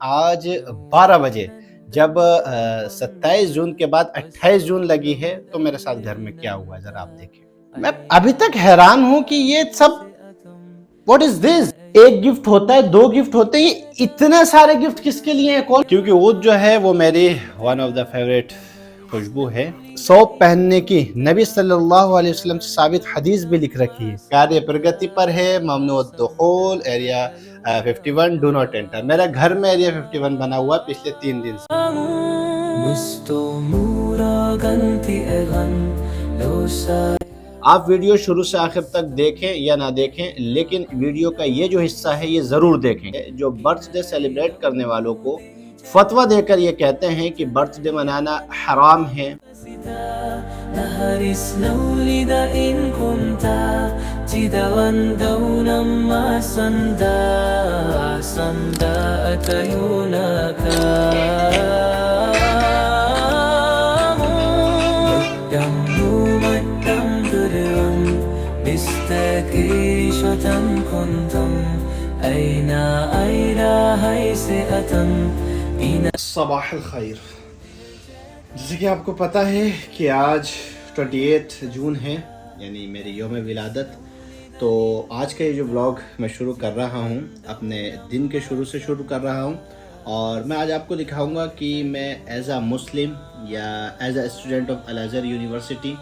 आज 12 बजे जब 27 जून के बाद 28 जून लगी है तो मेरे साथ घर में क्या हुआ ज़रा आप देखें। मैं अभी तक हैरान हूँ कि ये सब व्हाट इज़ दिस? एक गिफ्ट होता है, 2 गिफ्ट होते हैं, ये इतने सारे गिफ्ट किसके लिए हैं? कौन? क्योंकि ऊद जो है वो मेरी वन ऑफ द फेवरेट खुशबू है। सौंफ पहनने की नबी सल्लल्लाहु अलैहि वसल्लम से साबित हदीस भी लिख रखी है। कार्य प्रगति पर है, ममनू दुखूल एरिया 51 डू नॉट एंटर। मेरा घर में एरिया 51 बना हुआ पिछले 3 दिन से। आप वीडियो शुरू से आखिर तक देखें या ना देखें, लेकिन वीडियो का ये जो हिस्सा है ये ज़रूर देखें। जो बर्थडे सेलिब्रेट करने वालों को फतवा देकर ये कहते हैं कि बर्थडे मनाना हराम है। सबाह अल खैर। जैसे कि आपको पता है कि आज 28 जून है, यानी मेरी योम विलादत। तो आज का ये जो व्लॉग मैं शुरू कर रहा हूँ, अपने दिन के शुरू से शुरू कर रहा हूँ, और मैं आज आपको दिखाऊंगा कि मैं एज अ मुस्लिम या as a student of Al Azhar University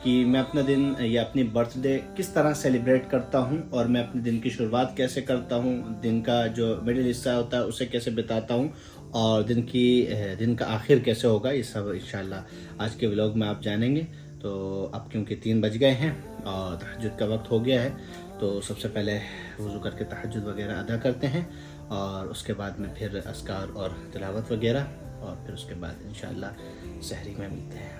कि मैं अपना दिन या अपनी बर्थडे किस तरह सेलिब्रेट करता हूँ, और मैं अपने दिन की शुरुआत कैसे करता हूँ, दिन का जो मिडिल हिस्सा होता है उसे कैसे बिताता हूँ, और दिन का आखिर कैसे होगा, ये सब इंशाल्लाह आज के व्लॉग में आप जानेंगे। तो अब क्योंकि 3 बज गए हैं और तहज्जुद का वक्त हो गया है, तो सबसे पहले वज़ू करके तहज्जुद वगैरह अदा करते हैं, और उसके बाद में फिर अस्कार और तिलावत वगैरह, और फिर उसके बाद इंशाल्लाह सहरी में मिलते हैं।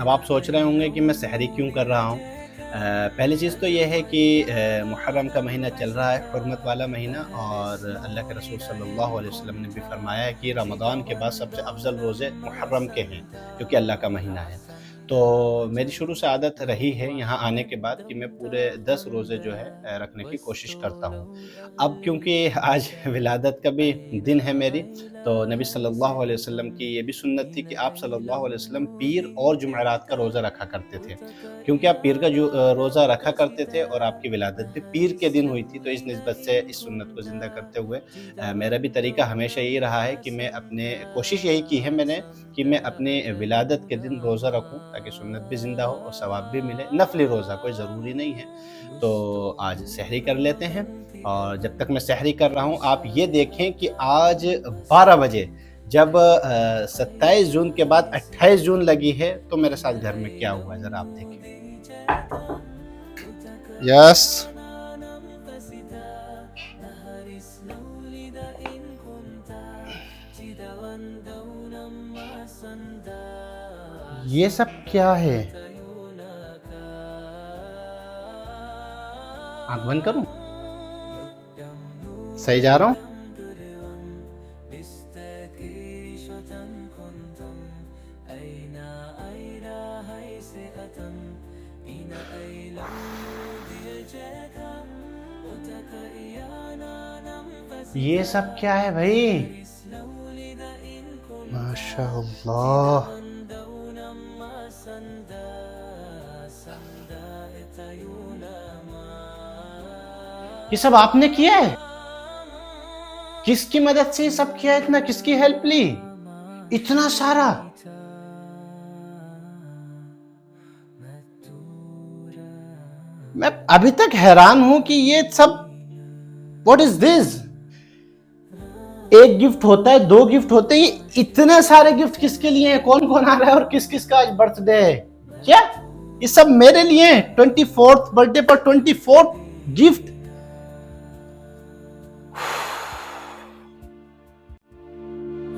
अब आप सोच रहे होंगे कि मैं सहरी क्यों कर रहा हूँ। पहली चीज़ तो ये है कि मुहर्रम का महीना चल रहा है, हुर्मत वाला महीना, और अल्लाह के रसूल सल्लल्लाहु अलैहि वसल्लम ने भी फरमाया है कि रमज़ान के बाद सबसे अफजल रोज़े मुहर्रम के हैं, क्योंकि अल्लाह का महीना है। तो मेरी शुरू से आदत रही है यहाँ आने के बाद कि मैं पूरे 10 रोज़े जो है रखने की कोशिश करता हूँ। अब क्योंकि आज विलादत का भी दिन है मेरी, तो नबी सल्लल्लाहु अलैहि वसल्लम की ये भी सुन्नत थी कि आप सल्लल्लाहु अलैहि वसल्लम पीर और जुमेरात का रोज़ा रखा करते थे। क्योंकि आप पीर का जो रोज़ा रखा करते थे और आपकी विलादत भी पीर के दिन हुई थी, तो इस निस्बत से इस सुन्नत को ज़िंदा करते हुए मेरा भी तरीका हमेशा यही रहा है कि मैं अपने कोशिश यही की है मैंने कि मैं अपने विलादत के दिन रोज़ा रखूँ, ताकि सुन्नत भी ज़िंदा हो और सवाब भी मिले। नफ़ली रोज़ा, कोई ज़रूरी नहीं है। तो आज सहरी कर लेते हैं, और जब तक मैं सहरी कर रहा हूँ आप ये देखें कि आज 12 बजे जब 27 जून के बाद 28 जून लगी है तो मेरे साथ घर में क्या हुआ ज़रा आप देखें। यस, ये सब क्या है? आँख बंद करूं? सही जा रहा हूं? ये सब क्या है भाई? माशाअल्लाह। ये सब आपने किया है? किसकी मदद से ये सब किया? इतना किसकी हेल्प ली? इतना सारा? मैं अभी तक हैरान हूं कि ये सब व्हाट इज दिस? एक गिफ्ट होता है, दो गिफ्ट होते हैं, इतने सारे गिफ्ट किसके लिए हैं? कौन कौन आ रहा है और किस किस का आज बर्थडे है? क्या ये सब मेरे लिए है? 24th बर्थडे पर 24 गिफ्ट?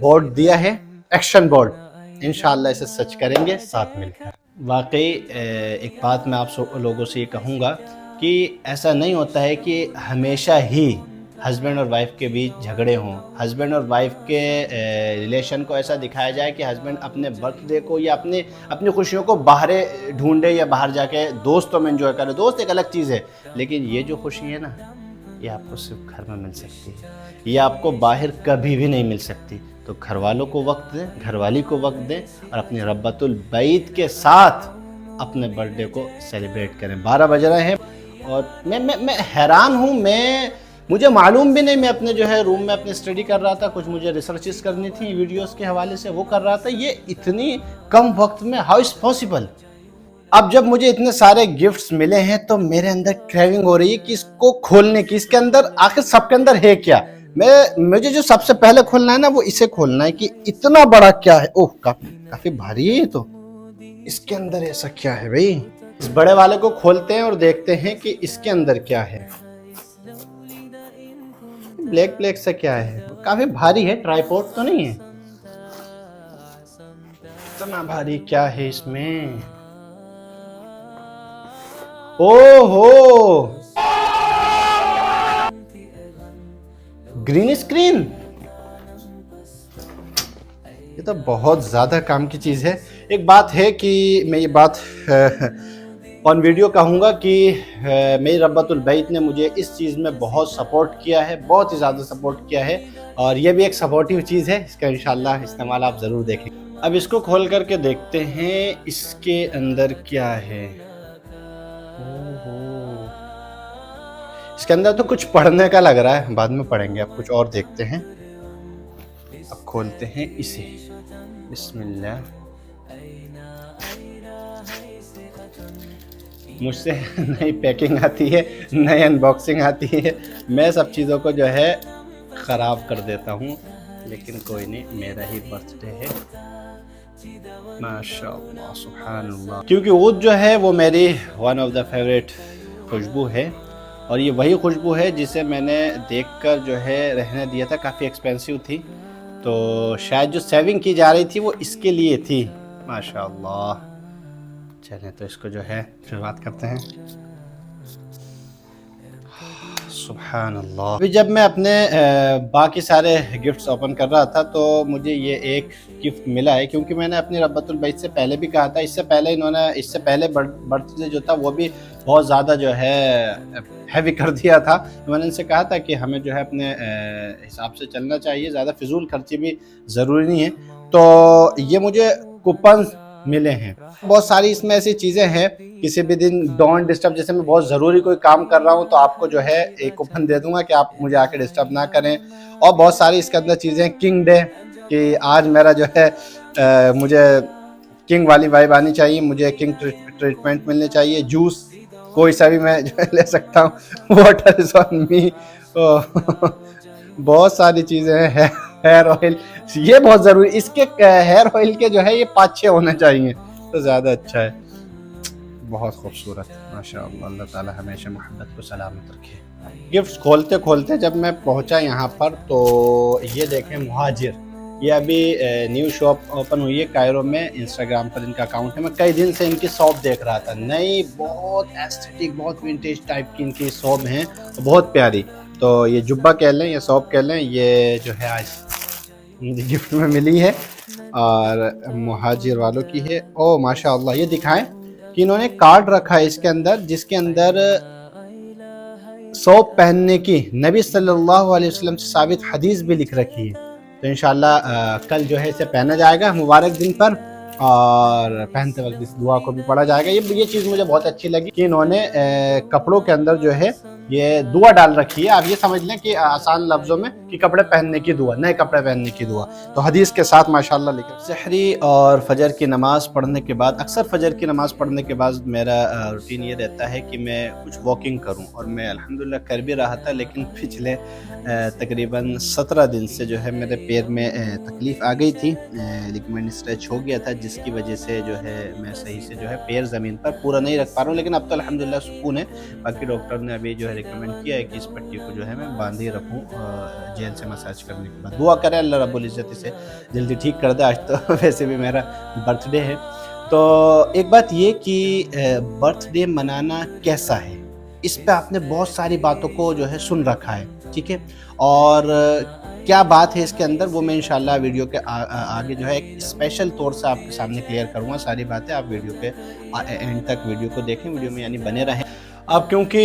बोर्ड दिया है, एक्शन बोर्ड, इंशाअल्लाह इसे सच करेंगे साथ मिलकर। वाकई एक बात मैं आप सब लोगों से ये कहूँगा कि ऐसा नहीं होता है कि हमेशा ही हस्बैंड और वाइफ के बीच झगड़े हों, हस्बैंड और वाइफ के रिलेशन को ऐसा दिखाया जाए कि हस्बैंड अपने बर्थडे को या अपनी खुशियों को बाहर ढूंढे या बाहर जाके दोस्तों में एंजॉय करे। दोस्त एक अलग चीज़ है, लेकिन ये जो खुशी है ना, ये आपको सिर्फ घर में मिल सकती है, ये आपको बाहर कभी भी नहीं मिल सकती। तो घर वालों को वक्त दें, घरवाली को वक्त दें और अपने रब्बतुल बैत के साथ अपने बर्थडे को सेलिब्रेट करें। 12 बज रहे हैं और मैं हैरान हूँ। मुझे मालूम भी नहीं, मैं अपने जो है रूम में अपने स्टडी कर रहा था, कुछ मुझे रिसर्चेस करनी थी वीडियोस के हवाले से, वो कर रहा था। ये इतनी कम वक्त में हाउ इज़ पॉसिबल? अब जब मुझे इतने सारे गिफ्ट्स मिले हैं तो मेरे अंदर क्रेविंग हो रही है कि इसको खोलने की। इसके अंदर आखिर सबके अंदर है क्या? मुझे जो सबसे पहले खोलना है ना, वो इसे खोलना है कि इतना बड़ा क्या है। ओह, काफी भारी है ये तो। इसके अंदर ऐसा क्या है भाई? इस बड़े वाले को खोलते हैं और देखते हैं कि इसके अंदर क्या है। ब्लैक ब्लैक सा क्या है? काफी भारी है, ट्राइपॉड तो नहीं है? इतना भारी क्या है इसमें? ओहो, ग्रीन स्क्रीन। ये तो बहुत ज़्यादा काम की चीज़ है। एक बात है कि मैं ये बात ऑन वीडियो कहूँगा कि मेरी रब्बतुल बैत ने मुझे इस चीज़ में बहुत सपोर्ट किया है, बहुत ही ज़्यादा सपोर्ट किया है, और ये भी एक सपोर्टिव चीज़ है। इसका इंशाल्लाह इस्तेमाल आप ज़रूर देखें। अब इसको खोल करके देखते हैं इसके अंदर क्या है। ओहो, इसके अंदर तो कुछ पढ़ने का लग रहा है, बाद में पढ़ेंगे। अब कुछ और देखते हैं। अब खोलते हैं इसे। बिस्मिल्लाह। मुझसे नई पैकिंग आती है, नई अनबॉक्सिंग आती है। मैं सब चीज़ों को जो है ख़राब कर देता हूँ, लेकिन कोई नहीं, मेरा ही बर्थडे है। माशाअल्लाह, सुभानअल्लाह। क्योंकि ऊद जो है वो मेरी वन ऑफ द फेवरेट खुशबू है, और ये वही खुशबू है जिसे मैंने देखकर जो है रहने दिया था। काफ़ी एक्सपेंसिव थी, तो शायद जो सेविंग की जा रही थी वो इसके लिए थी। माशाअल्लाह। चलें तो इसको जो है शुरुआत करते हैं। सुभान अल्लाह। अभी जब मैं अपने बाकी सारे गिफ्ट्स ओपन कर रहा था तो मुझे ये एक गिफ्ट मिला है, क्योंकि मैंने अपनी रब्बतुल बैत से पहले भी कहा था। इससे पहले बर्थडे जो था वो भी बहुत ज़्यादा जो है हैवी कर दिया था। तो मैंने इनसे कहा था कि हमें जो है अपने हिसाब से चलना चाहिए, ज़्यादा फिजूल खर्ची भी ज़रूरी नहीं है। तो ये मुझे कूपन मिले हैं बहुत सारी। इसमें ऐसी चीज़ें हैं, किसी भी दिन डोंट डिस्टर्ब, जैसे मैं बहुत ज़रूरी कोई काम कर रहा हूँ तो आपको जो है एक कूपन दे दूंगा कि आप मुझे आके डिस्टर्ब ना करें। और बहुत सारी इसके अंदर चीज़ें, किंग डे कि आज मेरा जो है मुझे किंग वाली वाइब आनी चाहिए, मुझे किंग ट्रीटमेंट मिलनी चाहिए। जूस कोई सा भी मैं जो है ले सकता हूँ। Water is on me. बहुत सारी चीज़ें हैं। हेयर ऑयल, ये बहुत ज़रूरी। इसके हेयर ऑयल के जो है ये 5-6 होने चाहिए तो ज़्यादा अच्छा है। बहुत खूबसूरत, माशाअल्लाह। अल्लाह ताला हमेशा मोहब्बत को सलामत रखे। गिफ्ट्स खोलते खोलते जब मैं पहुंचा यहाँ पर तो ये देखें, मुहाजिर, ये अभी न्यू शॉप ओपन हुई है कायरो में। इंस्टाग्राम पर इनका अकाउंट है। मैं कई दिन से इनकी शॉप देख रहा था, नई, बहुत एस्थेटिक, बहुत विंटेज टाइप की इनकी शॉप है, बहुत प्यारी। तो ये जुब्बा कह लें या शॉप कह लें, ये जो है आज मुझे गिफ्ट में मिली है और मुहाजिर वालों की है। ओ माशाअल्लाह। ये दिखाएं कि इन्होंने कार्ड रखा है इसके अंदर, जिसके अंदर सौंफ पहनने की नबी सल्लल्लाहु अलैहि वसल्लम से साबित हदीस भी लिख रखी है। तो इंशाल्लाह कल जो है इसे पहना जाएगा मुबारक दिन पर, और पहनते वक्त इस दुआ को भी पढ़ा जाएगा। ये चीज़ मुझे बहुत अच्छी लगी कि इन्होंने कपड़ों के अंदर जो है ये दुआ डाल रखी है, आप ये समझ लें कि आसान लफ्ज़ों में कि कपड़े पहनने की दुआ, नए कपड़े पहनने की दुआ। तो हदीस के साथ माशाल्लाह लिखा। सहरी और फजर की नमाज़ पढ़ने के बाद, अक्सर फजर की नमाज़ पढ़ने के बाद मेरा रूटीन ये रहता है कि मैं कुछ वॉकिंग करूं, और मैं अल्हम्दुलिल्लाह कर भी रहा था, लेकिन पिछले तकरीबन 17 दिन से जो है मेरे पैर में तकलीफ़ आ गई थी, लिगामेंट स्ट्रेच हो गया था, जिसकी वजह से जो है मैं सही से जो है पैर ज़मीन पर पूरा नहीं रख पा रहा हूँ। लेकिन अब तो अल्हम्दुलिल्लाह सुकून है। बाकी डॉक्टर ने अभी जो है रिकमेंड किया है कि इस पट्टी को जो है मैं बांध ही रखूँ जेल से मसाज करने के बाद। दुआ करें अल्लाह रब्बुल इज़्ज़त इसे जल्दी ठीक कर दे। आज तो वैसे भी मेरा बर्थडे है। तो एक बात ये कि बर्थडे मनाना कैसा है, इस पे आपने बहुत सारी बातों को जो है सुन रखा है, ठीक है? और क्या बात है इसके अंदर, वो मैं इंशाल्लाह वीडियो के आगे जो है एक स्पेशल तौर से आपके सामने क्लियर करूँगा सारी बातें। आप वीडियो के एंड तक वीडियो को देखें, वीडियो में यानी बने रहें। अब क्योंकि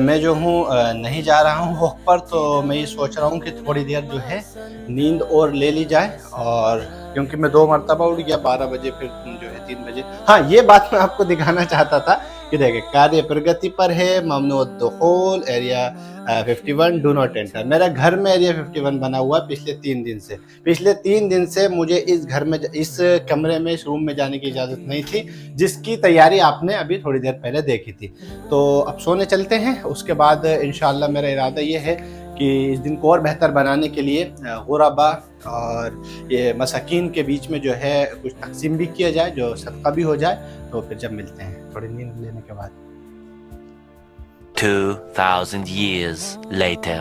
मैं जो हूँ नहीं जा रहा हूँ वॉक पर, तो मैं ये सोच रहा हूँ कि थोड़ी देर जो है नींद और ले ली जाए। और क्योंकि मैं 2 मरतबा उठ गया, 12 बजे फिर जो है 3 बजे। हाँ, ये बात मैं आपको दिखाना चाहता था कि देखिए कार्य प्रगति पर है, ममनुअ दुखूल एरिया 51 डू नॉट एंटर। मेरा घर में एरिया 51 बना हुआ है पिछले 3 दिन से। पिछले 3 दिन से मुझे इस घर में, इस कमरे में, इस रूम में जाने की इजाज़त नहीं थी, जिसकी तैयारी आपने अभी थोड़ी देर पहले देखी थी। तो अब सोने चलते हैं, उसके बाद इंशाअल्लाह मेरा इरादा ये है कि इस दिन को और बेहतर बनाने के लिए गुरबा और ये मसाकीन के बीच में जो है कुछ तक़सीम भी किया जाए, जो सदका भी हो जाए। तो फिर जब मिलते हैं थोड़ी नींद लेने के बाद। 2000 years later.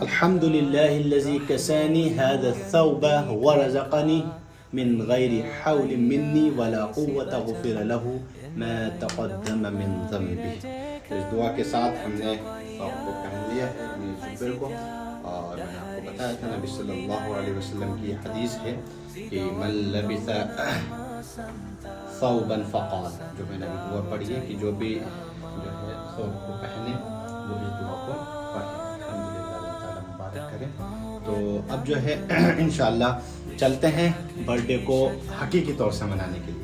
अल्हम्दुलिल्लाहिल्लज़ी कसानी हाज़ा थौबा व रज़क़नी मिन गैरि हौलिन मिन्नी वला कुव्वता गुफ़िर लहू मा तक़द्दम मिन ज़ंबी। तो इस दुआ के साथ हमने थौब को पहन लिया है, अपने जुब्बे को। और मैंने आपको बताया था नबी सल्लल्लाहु अलैहि वसल्लम की हदीस है कि मन लबिसा थौबन फ़क़ाल, जो मैंने अभी दुआ पढ़ी है कि जो भी जो है थौब को पहने वो इस दुआ को पढ़े, अल्हम्दुलिल्लाह, अल्लाह ताला मुबारक करे। तो अब जो है इंशाअल्लाह चलते हैं बर्थडे को हकीकी तौर से मनाने के लिए।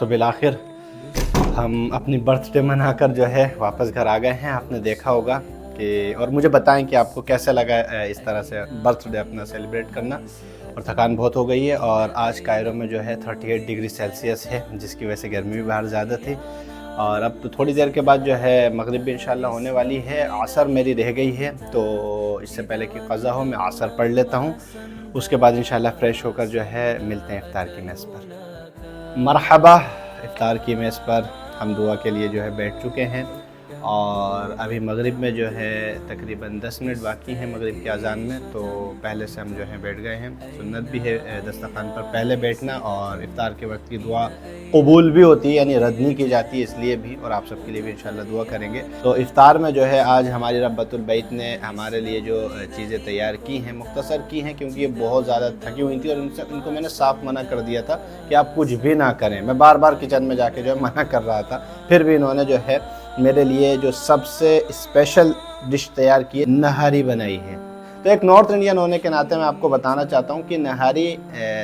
तो बिलाखिर हम अपनी बर्थडे मनाकर जो है वापस घर आ गए हैं। आपने देखा होगा कि, और मुझे बताएं कि आपको कैसा लगा इस तरह से बर्थडे अपना सेलिब्रेट करना। और थकान बहुत हो गई है, और आज कायरो में जो है 38 डिग्री सेल्सियस है, जिसकी वजह से गर्मी भी बाहर ज़्यादा थी। और अब तो थोड़ी देर के बाद जो है मगरिब भी इंशाल्लाह होने वाली है। असर मेरी रह गई है, तो इससे पहले कि क़ज़ा हो मैं असर पढ़ लेता हूँ, उसके बाद इंशाल्लाह फ़्रेश होकर जो है मिलते हैं इफ्तार की मेज़ पर। मरहबा, इफ्तार की मेज़ पर हम दुआ के लिए जो है बैठ चुके हैं, और अभी मगरिब में जो है तकरीबन 10 मिनट बाकी हैं मगरिब की अज़ान में। तो पहले से हम जो है बैठ गए हैं। सुन्नत भी है दस्तरखान पर पहले बैठना, और इफ्तार के वक्त की दुआ कबूल भी होती है, यानी रद्द नहीं की जाती है, इसलिए भी, और आप सबके लिए भी इंशाल्लाह दुआ करेंगे। तो इफ्तार में जो है आज हमारी रब्बतुल बैत ने हमारे लिए जो चीज़ें तैयार की हैं, मुख्तसर की हैं, क्योंकि ये बहुत ज़्यादा थकी हुई थी, और इनको मैंने साफ मना कर दिया था कि आप कुछ भी ना करें। मैं बार बार किचन में जाके जो है मना कर रहा था, फिर भी इन्होंने जो है मेरे लिए जो सबसे स्पेशल डिश तैयार की है, नहारी बनाई है। तो एक नॉर्थ इंडियन होने के नाते मैं आपको बताना चाहता हूँ कि नहारी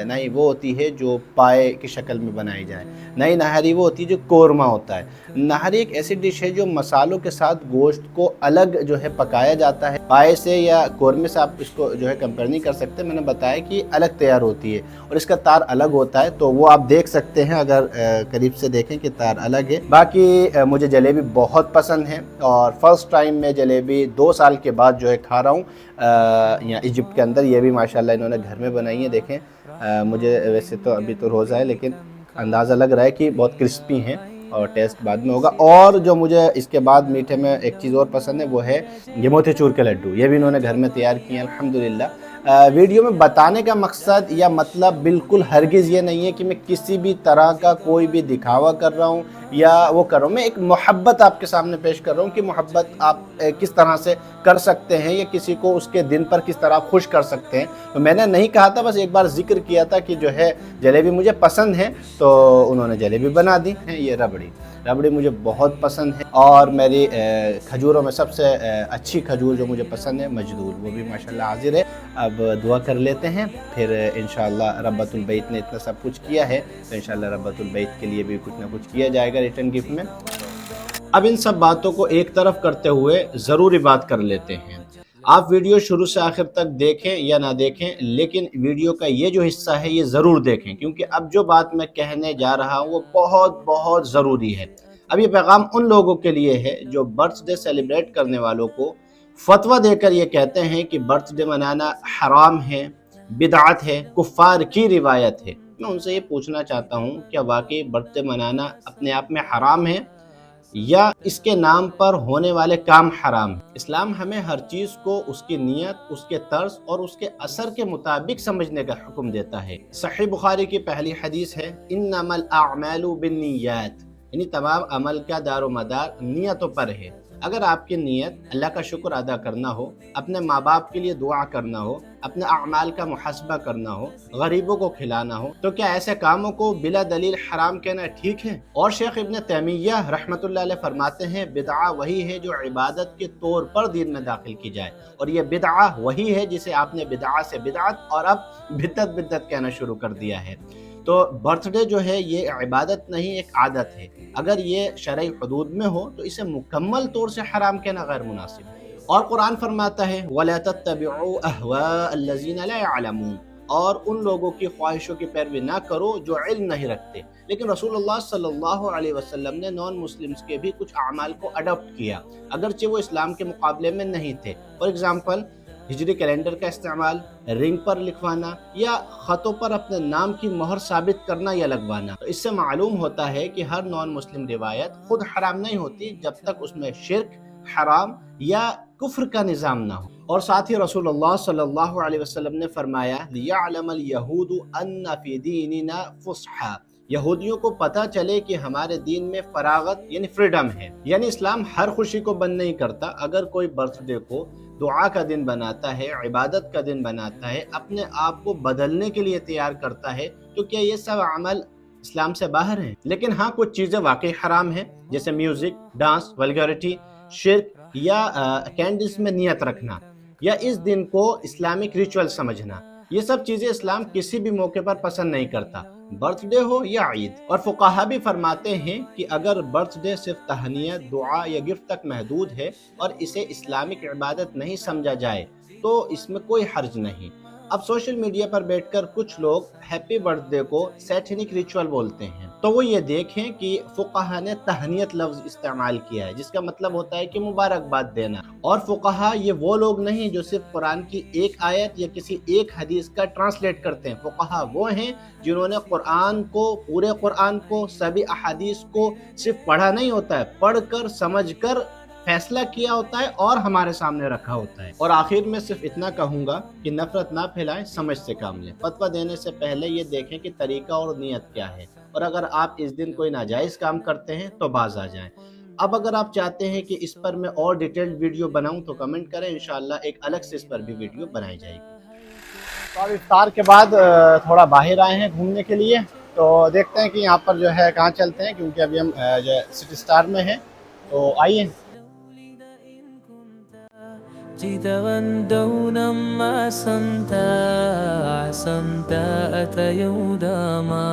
नहीं वो होती है जो पाए की शक्ल में बनाई जाए, नई नहारी वो होती है जो कोरमा होता है। नहारी एक ऐसी डिश है जो मसालों के साथ गोश्त को अलग जो है पकाया जाता है। पाए से या कोरमे से आप इसको जो है कंपेयर नहीं कर सकते। मैंने बताया कि अलग तैयार होती है और इसका तार अलग होता है, तो वो आप देख सकते हैं अगर करीब से देखें कि तार अलग है। बाकी मुझे जलेबी बहुत पसंद है, और फर्स्ट टाइम मैं जलेबी 2 साल के बाद जो है खा रहा हूँ यहाँ इजिप्ट के अंदर। ये भी माशाल्लाह इन्होंने घर में बनाई है। देखें मुझे वैसे तो अभी तो रोज़ा है, लेकिन अंदाज़ा लग रहा है कि बहुत क्रिस्पी हैं और टेस्ट बाद में होगा। और जो मुझे इसके बाद मीठे में एक चीज़ और पसंद है वो है ये मोतीचूर के लड्डू। ये भी इन्होंने घर में तैयार किए हैं अल्हम्दुलिल्लाह। वीडियो में बताने का मकसद या मतलब बिल्कुल हरगिज़ ये नहीं है कि मैं किसी भी तरह का कोई भी दिखावा कर रहा हूँ या वो कर रहा हूँ। मैं एक मोहब्बत आपके सामने पेश कर रहा हूँ कि मोहब्बत आप किस तरह से कर सकते हैं या किसी को उसके दिन पर किस तरह खुश कर सकते हैं। तो मैंने नहीं कहा था, बस एक बार जिक्र किया था कि जो है जलेबी मुझे पसंद है, तो उन्होंने जलेबी बना दी है। ये रबड़ी मुझे बहुत पसंद है और मेरी खजूरों में सबसे अच्छी खजूर जो मुझे पसंद है मजदूर, वो भी माशाल्लाह हाजिर है। अब दुआ कर लेते हैं, फिर इंशाल्लाह रब्बतुल बैत ने इतना सब कुछ किया है तो इंशाल्लाह रब्बतुल बैत के लिए भी कुछ ना कुछ किया जाएगा रिटर्न गिफ्ट में। अब इन सब बातों को एक तरफ करते हुए ज़रूरी बात कर लेते हैं। आप वीडियो शुरू से आखिर तक देखें या ना देखें, लेकिन वीडियो का ये जो हिस्सा है ये ज़रूर देखें, क्योंकि अब जो बात मैं कहने जा रहा हूँ वो बहुत बहुत ज़रूरी है। अब ये पैगाम उन लोगों के लिए है जो बर्थडे सेलिब्रेट करने वालों को फतवा देकर ये कहते हैं कि बर्थडे मनाना हराम है, बिदअत है, कुफ़ार की रिवायत है। मैं उनसे ये पूछना चाहता हूँ, क्या वाकई बर्थडे मनाना अपने आप में हराम है या इसके नाम पर होने वाले काम हराम है? इस्लाम हमें हर चीज़ को उसकी नीयत, उसके तर्ज और उसके असर के मुताबिक समझने का हुक्म देता है। सही बुखारी की पहली हदीस है, इन्नमल अअमालु बिन्नियात, यानी तमाम अमल का दारो मदार नीयतों पर है। अगर आपकी नीयत अल्लाह का शुक्र अदा करना हो, अपने माँ बाप के लिए दुआ करना हो, अपने अमाल का मुहासबा करना हो, गरीबों को खिलाना हो, तो क्या ऐसे कामों को बिला दलील हराम कहना ठीक है? और शेख इब्न तैमिया रहमतुल्लाह अलैह फरमाते हैं, बिदआ वही है जो इबादत के तौर पर दीन में दाखिल की जाए, और ये बिदआ वही है जिसे आपने बिदआ से बिदअत और अब बिद्दत कहना शुरू कर दिया है। तो बर्थडे जो है ये इबादत नहीं, एक आदत है। अगर ये शरई हुदूद में हो तो इसे मुकम्मल तौर से हराम कहना गैर मुनासिब है। और कुरान फरमाता है, वला तत्तबिउ अहवाअल्लज़ीना ला यअलमून, और उन लोगों की ख्वाहिशों की पैरवी ना करो जो इल्म नहीं रखते। लेकिन रसूलुल्लाह सल्लल्लाहु अलैहि वसल्लम ने नॉन मुस्लिम्स के भी कुछ अमाल को अडॉप्ट किया, अगरचे वो इस्लाम के मुकाबले में नहीं थे। फॉर एग्जाम्पल, हिजरी कैलेंडर का इस्तेमाल, रिंग पर लिखवाना या ख़तों पर अपने नाम की मोहर साबित करना या लगवाना। तो इससे मालूम होता है कि हर नॉन मुस्लिम रिवायत खुद हराम नहीं होती जब तक उसमें शिर्क, हराम या कुफ्र का निज़ाम ना हो। और साथ ही रसूलुल्लाह सल्लल्लाहु अलैहि वसल्लम ने फरमाया, लियअलमल यहूदु अन्ना फी दीनिना फुस्हा, यहूदियों को पता चले कि हमारे दीन में फरागत यानी फ्रीडम है। यानी इस्लाम हर खुशी को बंद नहीं करता। अगर कोई बर्थडे को दुआ का दिन बनाता है, इबादत का दिन बनाता है, अपने आप को बदलने के लिए तैयार करता है, तो क्या ये सब अमल इस्लाम से बाहर हैं? लेकिन हाँ, कुछ चीज़ें वाकई हराम हैं, जैसे म्यूज़िक, डांस, वल्गैरिटी, शिर्क या कैंडल्स में नियत रखना या इस दिन को इस्लामिक रिचुअल समझना। ये सब चीज़ें इस्लाम किसी भी मौके पर पसंद नहीं करता, बर्थडे हो या ईद। और फुकाहा भी फरमाते हैं कि अगर बर्थडे सिर्फ तहनीत, दुआ या गिफ्ट तक महदूद है और इसे इस्लामिक इबादत नहीं समझा जाए तो इसमें कोई हर्ज नहीं। अब सोशल मीडिया पर बैठकर कुछ लोग हैप्पी बर्थडे को सैटेनिक रिचुअल बोलते हैं, तो वो ये देखें कि फुकाहा ने तहनीत लफ्ज इस्तेमाल किया है, जिसका मतलब होता है कि मुबारकबाद देना। और फुकाहा ये वो लोग नहीं जो सिर्फ कुरान की एक आयत या किसी एक हदीस का ट्रांसलेट करते हैं। फुकाहा वो हैं जिन्होंने कुरान को, पूरे कुरान को, सभी अहादीस को सिर्फ पढ़ा नहीं होता है, पढ़कर समझकर फैसला किया होता है और हमारे सामने रखा होता है। और आखिर में सिर्फ इतना कहूँगा कि नफरत ना फैलाएं, समझ से काम लें। फतवा देने से पहले ये देखें कि तरीका और नियत क्या है, और अगर आप इस दिन कोई नाजायज़ काम करते हैं तो बाज आ जाएं। अब अगर आप चाहते हैं कि इस पर मैं और डिटेल्ड वीडियो बनाऊं तो कमेंट करें, इंशाल्लाह एक अलग से इस पर भी वीडियो बनाई जाएगी। तो अब इफ्तार के बाद थोड़ा बाहर आए हैं घूमने के लिए, तो देखते हैं कि यहाँ पर जो है कहाँ चलते हैं, क्योंकि अभी हम जो सिटी स्टार में हैं। तो आइए। Jidawandau ma santa santa atayudama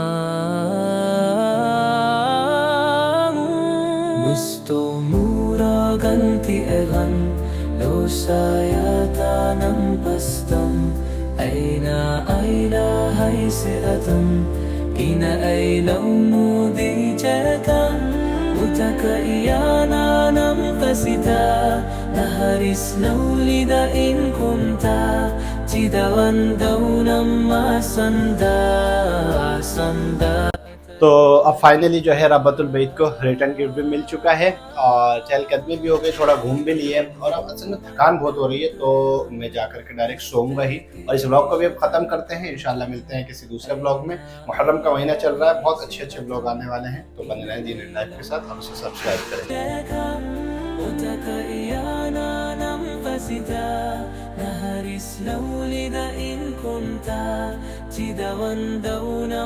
Gusto mura ganti elan lo sayata ng pastam Aina hay siatam Ina ay mo di jagan Utaka iyana ng kasita Naharis naulidain kunta Jidawan daw ng masanda Sanda तो अब finally जो है रब्बतुल बैत को return gift भी मिल चुका है और चहलकदमी भी हो गई, थोड़ा घूम भी लिए और अब असल में थकान बहुत हो रही है तो मैं जा कर के डायरेक्ट सोऊंगा ही। और इस ब्लॉग को भी अब ख़त्म करते हैं, इंशाल्लाह मिलते हैं किसी दूसरे ब्लॉग में। मुहर्रम का महीना चल रहा है, बहुत अच्छे अच्छे ब्लॉग आने वाले हैं, तो बने रहें दीन लाइफ के साथ और उसे सब्सक्राइब करें। Naharis na huli na in kunta Tidawan daw na